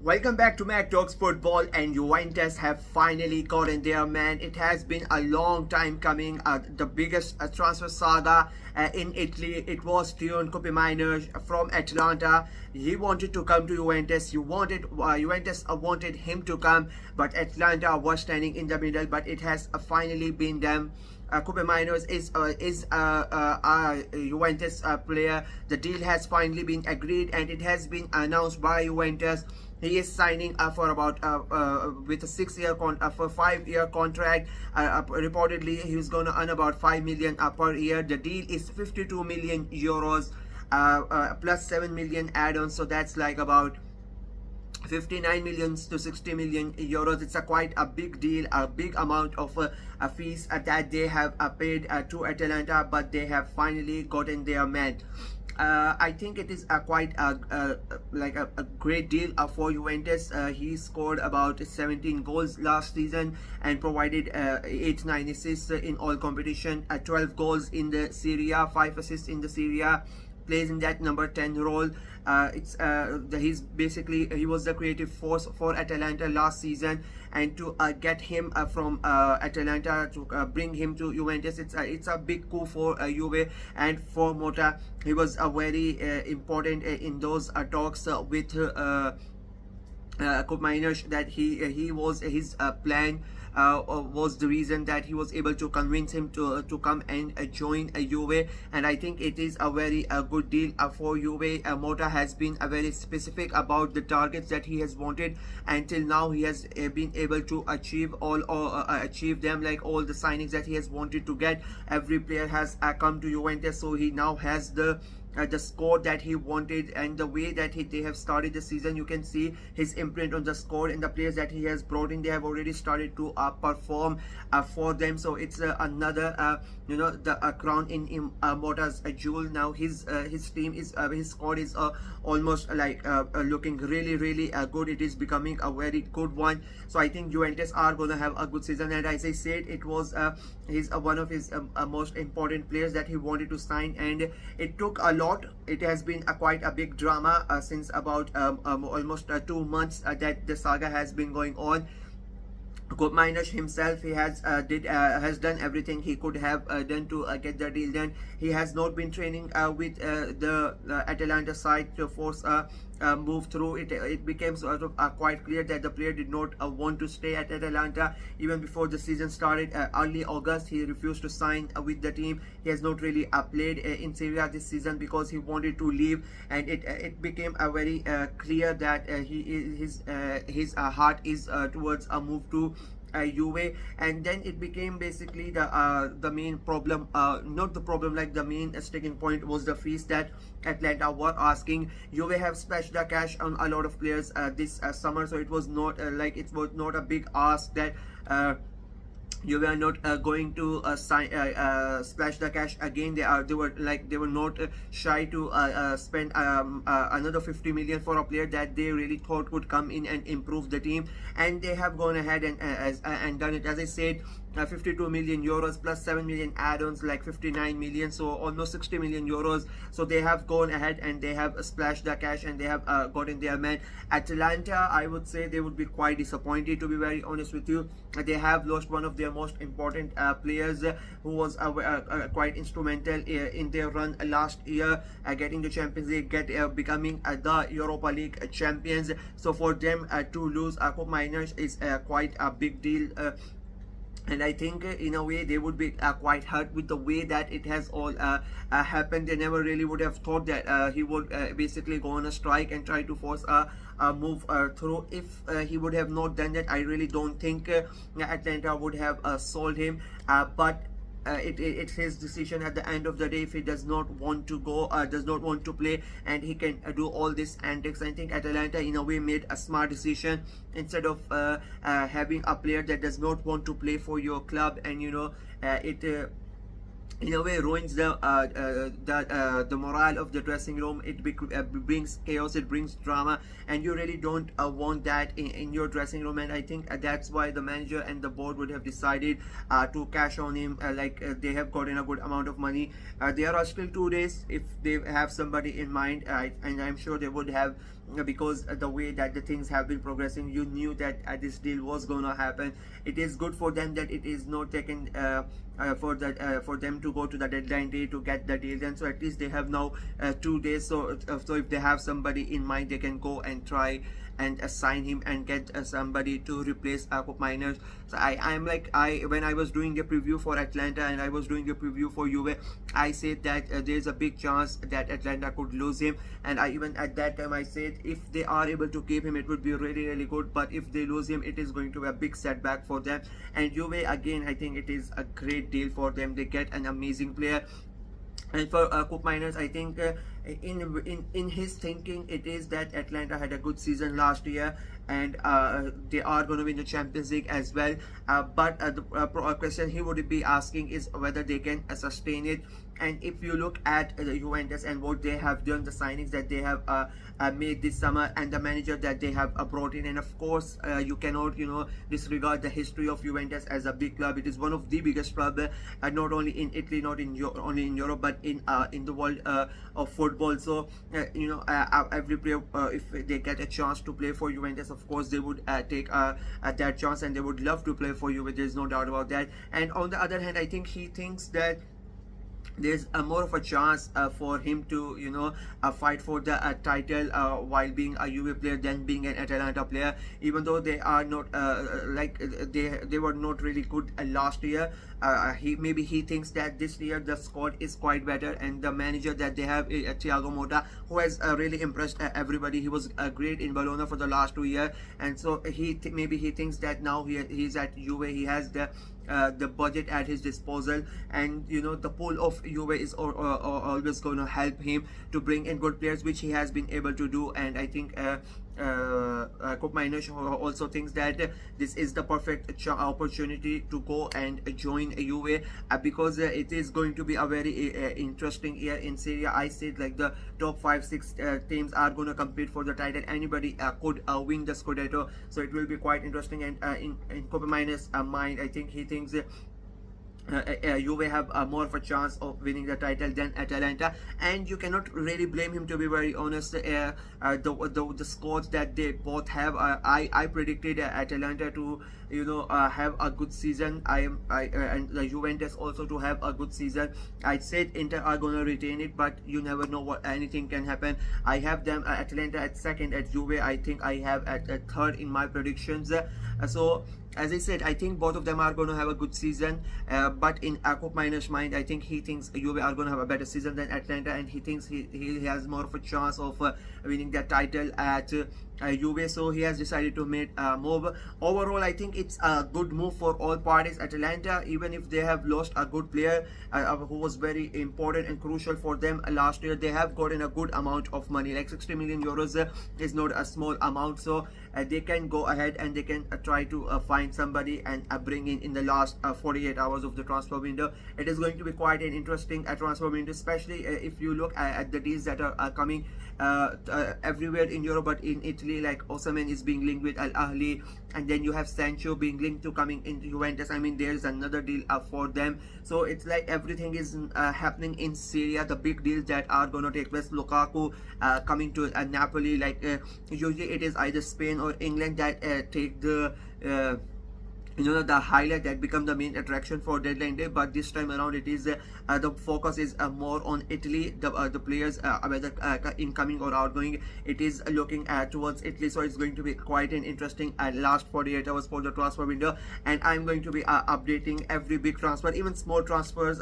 Welcome back to Mac Talks Football, and Juventus have finally gotten their man. It has been a long time coming, the biggest transfer saga in Italy. It was Teun Koopmeiners from Atalanta. He wanted to come to Juventus. Juventus wanted him to come, but Atalanta was standing in the middle. But it has finally been them. Koopmeiners is a Juventus player. The deal has finally been agreed, and it has been announced by Juventus. He is signing for about with a 5-year contract. Reportedly, he's going to earn about 5 million per year. The deal is 52 million euros plus 7 million add-ons. So that's like about 59 million to 60 million euros. It's quite a big deal, a big amount of fees that they have paid to Atalanta, but they have finally gotten their man. I think it is quite a great deal for Juventus. He scored about 17 goals last season and provided 8-9 assists in all competition, 12 goals in the Serie A, 5 assists in the Serie A. Plays in that number 10 role. He was the creative force for Atalanta last season, and to get him from Atalanta to bring him to Juventus, it's a big coup for Juve and for Motta. He was very important in those talks with Koopmeiners, that he was his plan was the reason that he was able to convince him to come and join Juve. And I think it is a very good deal for Juve. Motta has been very specific about the targets that he has wanted. Until now, he has been able to achieve achieve them, like all the signings that he has wanted to get. Every player has come to Juventus, so he now has the score that he wanted, and the way that they have started the season, you can see his imprint on the score, and the players that he has brought in, they have already started to perform for them. So it's another the crown in Motta's jewel. Now his team is his squad is almost looking really good. It is becoming a very good one. So I think Juventus are going to have a good season, and as I said, it was he's one of his most important players that he wanted to sign, and it took a lot. It has been quite a big drama since about almost 2 months that the saga has been going on. Koopmeiners himself, he has done everything he could have done to get the deal done. He has not been training with the Atalanta side to force a move through. It became sort of quite clear that the player did not want to stay at Atalanta. Even before the season started, early August, he refused to sign with the team. He has not really played in Serie A this season because he wanted to leave, and it became very clear that his heart is towards a move to Juve. And then it became basically the main problem, not the problem, like the main sticking point was the fees that Atlanta were asking. Juve have splashed the cash on a lot of players this summer, so it was not a big ask that you were not going to splash the cash again. They were not shy to spend another 50 million for a player that they really thought would come in and improve the team, and they have gone ahead and done it. As I said, 52 million euros plus 7 million add-ons, like 59 million, so almost 60 million euros. So they have gone ahead and they have splashed the cash, and they have gotten their man. Atalanta, I would say they would be quite disappointed, to be very honest with you. They have lost one of their most important players who was quite instrumental in their run last year, getting the Champions League, becoming the Europa League champions. So for them to lose Koopmeiners is quite a big deal. And I think in a way they would be quite hurt with the way that it has all happened. They never really would have thought that he would basically go on a strike and try to force a move through. If he would have not done that, I really don't think Atlanta would have sold him. But it's his decision at the end of the day. If he does not want to go, does not want to play, and he can do all this antics, I think Atalanta in a way made a smart decision. Instead of having a player that does not want to play for your club, and in a way ruins the morale of the dressing room. It brings chaos, it brings drama, and you really don't want that in your dressing room. And I think that's why the manager and the board would have decided to cash on him. They have gotten a good amount of money. There are still 2 days if they have somebody in mind, and I'm sure they would have, because the way that the things have been progressing, you knew that this deal was gonna happen. It is good for them that it is not taken for them to go to the deadline day to get the deal done. So at least they have now 2 days. So if they have somebody in mind, they can go and try and assign him and get somebody to replace Koopmeiners. So I'm like, when I was doing the preview for Atalanta and I was doing the preview for Juve, I said that there's a big chance that Atalanta could lose him. And I even at that time I said if they are able to keep him, it would be really good, but if they lose him, it is going to be a big setback for them. And Juve, again, I think it is a great deal for them. They get an amazing player. And for Koopmeiners, I think in his thinking, it is that Atalanta had a good season last year, and they are going to win the Champions League as well. But the question he would be asking is whether they can sustain it. And if you look at the Juventus and what they have done, the signings that they have made this summer, and the manager that they have brought in, and of course you cannot disregard the history of Juventus as a big club. It is one of the biggest clubs, not only in Italy, not in only in Europe, but in the world of football. So every player, if they get a chance to play for Juventus, of course they would take that chance, and they would love to play for Juve. There's no doubt about that. And on the other hand, I think he thinks that there's more of a chance for him to fight for the title while being a Juve player than being an Atalanta player, even though they are not they were not really good last year. He thinks that this year the squad is quite better, and the manager that they have, Thiago Motta, who has really impressed everybody. He was great in Bologna for the last 2 years, and so maybe he thinks that now he's at Juve, he has the budget at his disposal, and the pool of Juve is always going to help him to bring in good players, which he has been able to do. And I think Koopmeiners also thinks that this is the perfect opportunity to go and join Juve, because it is going to be a very interesting year in Serie A. I said like the top 5-6 teams are going to compete for the title. Anybody could win the Scudetto, so it will be quite interesting. And in Koopmeiners' mind, I think he thinks Juve have more of a chance of winning the title than Atalanta, and you cannot really blame him, to be very honest. The squads that they both have, I predicted Atalanta to have a good season. And the Juventus also to have a good season. I said Inter are gonna retain it, but you never know, what anything can happen. I have them Atalanta at second, at Juve I think I have at third in my predictions. So as I said, I think both of them are going to have a good season, but in Koopmeiners' mind, I think he thinks Juve are going to have a better season than Atalanta, and he thinks he has more of a chance of winning that title at Juve. So he has decided to make a move. Overall, I think it's a good move for all parties. Atalanta, even if they have lost a good player who was very important and crucial for them last year, they have gotten a good amount of money. Like 60 million euros is not a small amount, so they can go ahead and they can try to find somebody and bring in the last 48 hours of the transfer window. It is going to be quite an interesting transfer window, especially if you look at the deals that are coming everywhere in Europe. But in Italy, like Osimhen is being linked with Al Ahly, and then you have Sancho being linked to coming into Juventus. I mean, there's another deal for them. So it's like everything is happening in Syria. The big deals that are going to take place. Lukaku coming to Napoli. Like usually it is either Spain or England that take the the highlight that become the main attraction for deadline day, but this time around it is the focus is more on Italy. The players whether incoming or outgoing, it is looking towards Italy. So it's going to be quite an interesting last 48 hours for the transfer window, and I'm going to be updating every big transfer, even small transfers,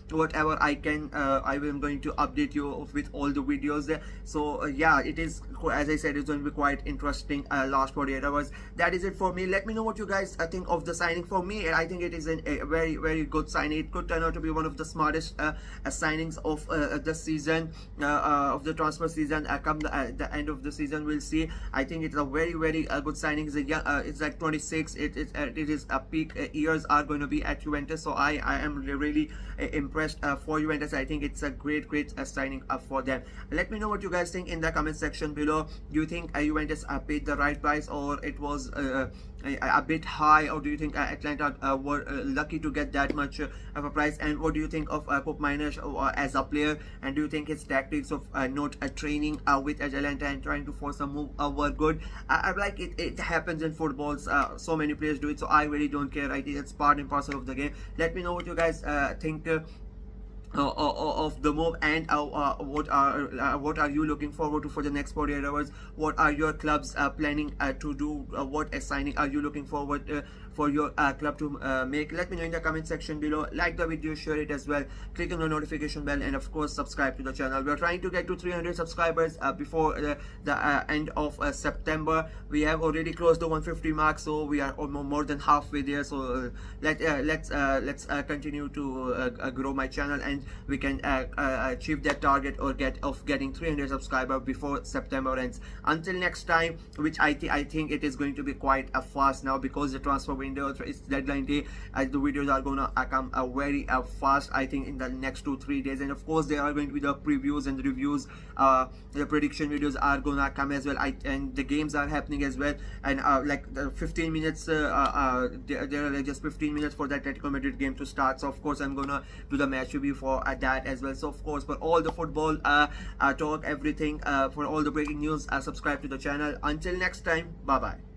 whatever I can. I am going to update you with all the videos. So yeah, it is, as I said, it's going to be quite interesting last 48 hours. That is it for me. Let me know what you guys guys think of the signing? For me, I think it is a very, very good signing. It could turn out to be one of the smartest signings of the season, of the transfer season. Come the end of the season, we'll see. I think it's a very, very good signing. It's like 26. It is a peak years are going to be at Juventus. So I am really impressed for Juventus. I think it's a great signing for them. Let me know what you guys think in the comment section below. Do you think Juventus paid the right price, or it was a bit high, or do you think Atalanta were lucky to get that much of a price? And what do you think of Koopmeiners as a player? And do you think his tactics of not training with Atalanta and trying to force a move were good? Like it happens in footballs. So many players do it, so I really don't care. I think it's part and parcel of the game. Let me know what you guys think of the move, and what are you looking forward to for the next 48 hours? What are your clubs planning to do? What signing are you looking forward for your club to make? Let me know in the comment section below. Like the video, share it as well, click on the notification bell, and of course subscribe to the channel. We're trying to get to 300 subscribers before the end of September. We have already closed the 150 mark, so we are more than halfway there. So let's continue to grow my channel, and we can achieve that target or getting 300 subscribers before September ends. Until next time, which I think it is going to be quite fast now, because the transfer window, it's deadline day. The videos are gonna come very fast, I think, in the next 2-3 days. And of course there are going to be the previews and the reviews. The prediction videos are gonna come as well. And the games are happening as well. And like the 15 minutes, there are like just 15 minutes for that Atletico Madrid game to start. So of course I'm gonna do the match review for that as well. So of course, for all the football talk, everything, for all the breaking news, subscribe to the channel. Until next time, bye bye.